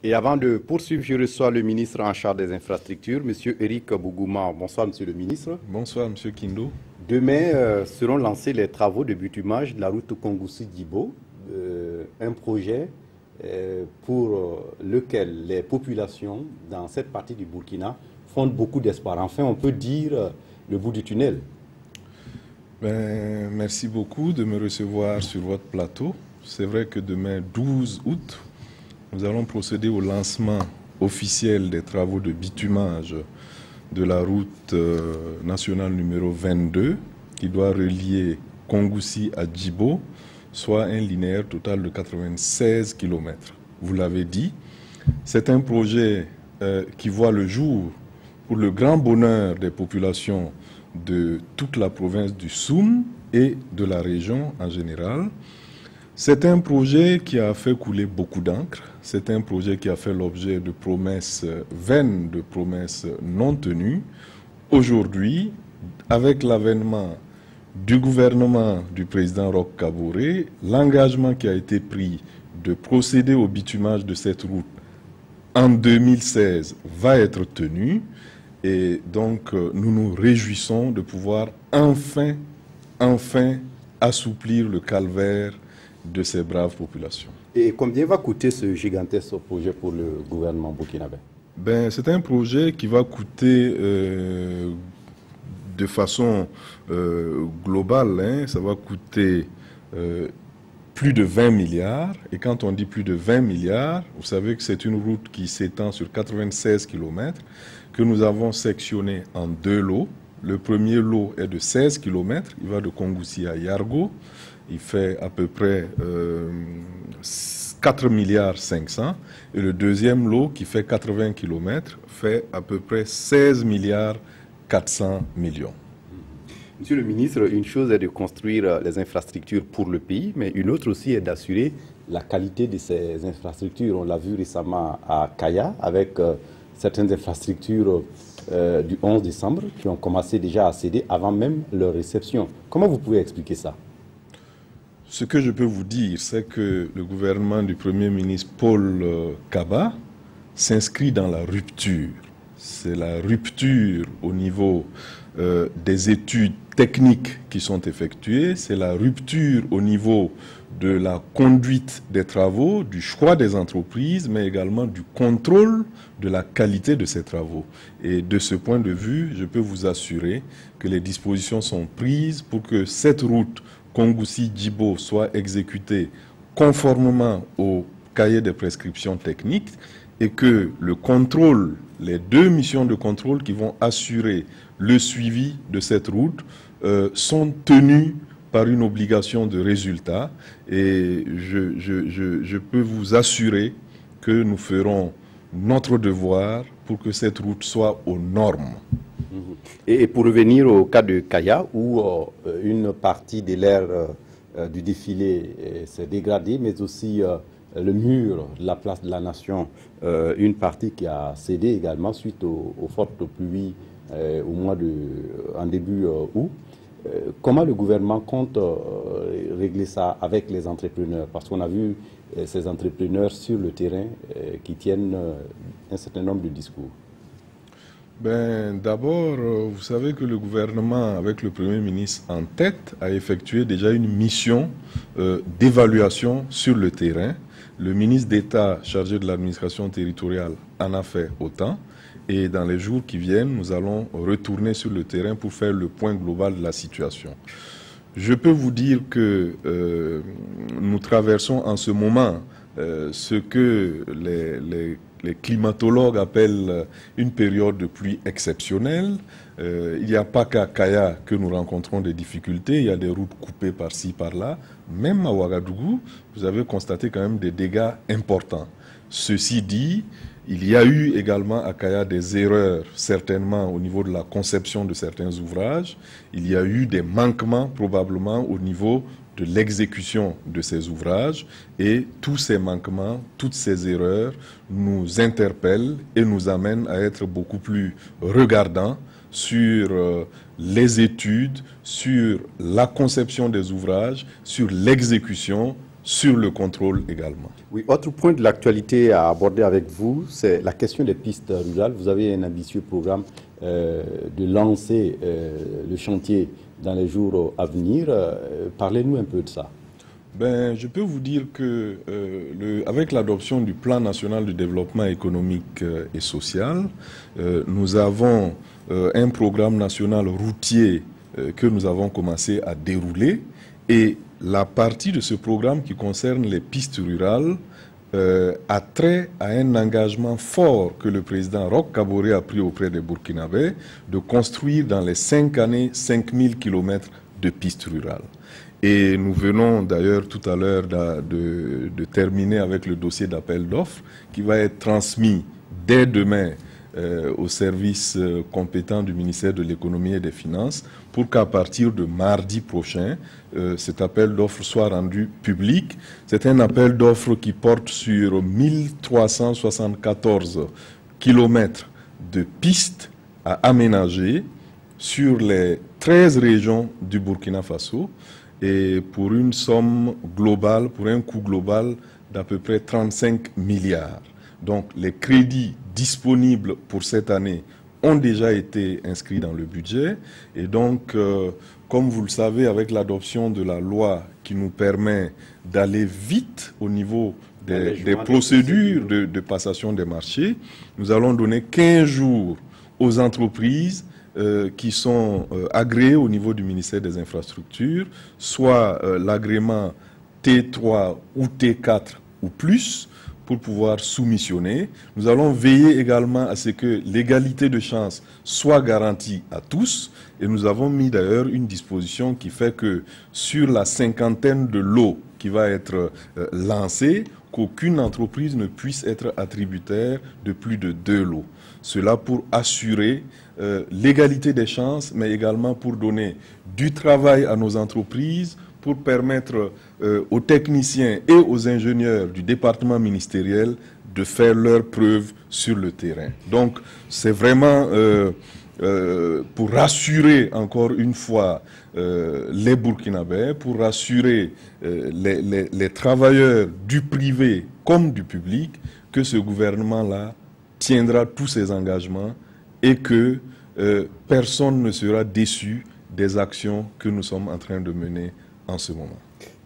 Et avant de poursuivre, je reçois le ministre en charge des infrastructures, M. Éric Bougouma. Bonsoir, Monsieur le ministre. Bonsoir, M. Kindo. Demain seront lancés les travaux de bitumage de la route Kongoussi-Djibo, un projet pour lequel les populations dans cette partie du Burkina fondent beaucoup d'espoir. Enfin, on peut dire le bout du tunnel. Merci beaucoup de me recevoir sur votre plateau. C'est vrai que demain, 12 août, nous allons procéder au lancement officiel des travaux de bitumage de la route nationale numéro 22 qui doit relier Kongoussi à Djibo, soit un linéaire total de 96 km. Vous l'avez dit, c'est un projet qui voit le jour pour le grand bonheur des populations de toute la province du Soum et de la région en général. C'est un projet qui a fait couler beaucoup d'encre. C'est un projet qui a fait l'objet de promesses vaines, de promesses non tenues. Aujourd'hui, avec l'avènement du gouvernement du président Roch Kaboré, l'engagement qui a été pris de procéder au bitumage de cette route en 2016 va être tenu. Et donc, nous nous réjouissons de pouvoir enfin assouplir le calvaire de ces braves populations. Et combien va coûter ce gigantesque projet pour le gouvernement burkinabé? C'est un projet qui va coûter de façon globale, ça va coûter plus de 20 milliards. Et quand on dit plus de 20 milliards, vous savez que c'est une route qui s'étend sur 96 km, que nous avons sectionné en deux lots. Le premier lot est de 16 km, il va de Kongoussi à Yargo. Il fait à peu près 4 milliards 500. Et le deuxième lot, qui fait 80 km, fait à peu près 16 milliards 400 millions. Monsieur le ministre, une chose est de construire les infrastructures pour le pays, mais une autre aussi est d'assurer la qualité de ces infrastructures. On l'a vu récemment à Kaya, avec certaines infrastructures du 11 décembre qui ont commencé déjà à céder avant même leur réception. Comment vous pouvez expliquer ça? Ce que je peux vous dire, c'est que le gouvernement du Premier ministre Paul Kaba s'inscrit dans la rupture. C'est la rupture au niveau des études techniques qui sont effectuées, c'est la rupture au niveau de la conduite des travaux, du choix des entreprises, mais également du contrôle de la qualité de ces travaux. Et de ce point de vue, je peux vous assurer que les dispositions sont prises pour que cette route Kongoussi-Djibo soit exécutée conformément au cahier des prescriptions techniques et que le contrôle, les deux missions de contrôle qui vont assurer le suivi de cette route sont tenues par une obligation de résultat. Et je peux vous assurer que nous ferons notre devoir pour que cette route soit aux normes. Et pour revenir au cas de Kaya, où une partie de l'aire du défilé s'est dégradée, mais aussi le mur de la place de la Nation, une partie qui a cédé également suite aux fortes pluies en début août. Comment le gouvernement compte régler ça avec les entrepreneurs? Parce qu'on a vu ces entrepreneurs sur le terrain qui tiennent un certain nombre de discours. D'abord, vous savez que le gouvernement, avec le Premier ministre en tête, a effectué déjà une mission d'évaluation sur le terrain. Le ministre d'État chargé de l'administration territoriale en a fait autant. Et dans les jours qui viennent, nous allons retourner sur le terrain pour faire le point global de la situation. Je peux vous dire que nous traversons en ce moment ce que les climatologues appellent une période de pluie exceptionnelle. Il n'y a pas qu'à Kaya que nous rencontrons des difficultés, il y a des routes coupées par-ci, par-là. Même à Ouagadougou, vous avez constaté quand même des dégâts importants. Ceci dit, il y a eu également à Kaya des erreurs, certainement au niveau de la conception de certains ouvrages. Il y a eu des manquements probablement au niveau de l'exécution de ces ouvrages. Et tous ces manquements, toutes ces erreurs nous interpellent et nous amènent à être beaucoup plus regardants sur les études, sur la conception des ouvrages, sur l'exécution sur le contrôle également. Oui, autre point de l'actualité à aborder avec vous, c'est la question des pistes rurales. Vous avez un ambitieux programme de lancer le chantier dans les jours à venir. Parlez-nous un peu de ça. Ben, je peux vous dire que avec l'adoption du Plan national de développement économique et social, nous avons un programme national routier que nous avons commencé à dérouler, et la partie de ce programme qui concerne les pistes rurales a trait à un engagement fort que le président Roch Kaboré a pris auprès des Burkinabés de construire dans les 5 années 5000 km de pistes rurales. Et nous venons d'ailleurs tout à l'heure de terminer avec le dossier d'appel d'offres qui va être transmis dès demain au service compétent du ministère de l'économie et des finances pour qu'à partir de mardi prochain, cet appel d'offres soit rendu public. C'est un appel d'offres qui porte sur 1374 kilomètres de pistes à aménager sur les 13 régions du Burkina Faso, et pour une somme globale, pour un coût global d'à peu près 35 milliards. Donc les crédits disponibles pour cette année ont déjà été inscrits dans le budget, et donc comme vous le savez, avec l'adoption de la loi qui nous permet d'aller vite au niveau des procédures de passation des marchés, nous allons donner 15 jours aux entreprises qui sont agréés au niveau du ministère des Infrastructures, soit l'agrément T3 ou T4 ou plus, pour pouvoir soumissionner. Nous allons veiller également à ce que l'égalité de chance soit garantie à tous, et nous avons mis d'ailleurs une disposition qui fait que sur la cinquantaine de lots qui va être lancée, qu'aucune entreprise ne puisse être attributaire de plus de 2 lots. Cela pour assurer l'égalité des chances, mais également pour donner du travail à nos entreprises, pour permettre aux techniciens et aux ingénieurs du département ministériel de faire leurs preuves sur le terrain. Donc c'est vraiment pour rassurer encore une fois les Burkinabés, pour rassurer les travailleurs du privé comme du public, que ce gouvernement-là tiendra tous ses engagements et que personne ne sera déçu des actions que nous sommes en train de mener en ce moment.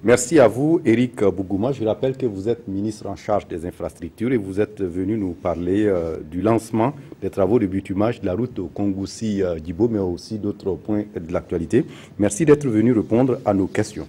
Merci à vous, Éric Bougouma. Je rappelle que vous êtes ministre en charge des infrastructures et vous êtes venu nous parler du lancement des travaux de bitumage de la route Kongoussi-Djibo, mais aussi d'autres points de l'actualité. Merci d'être venu répondre à nos questions.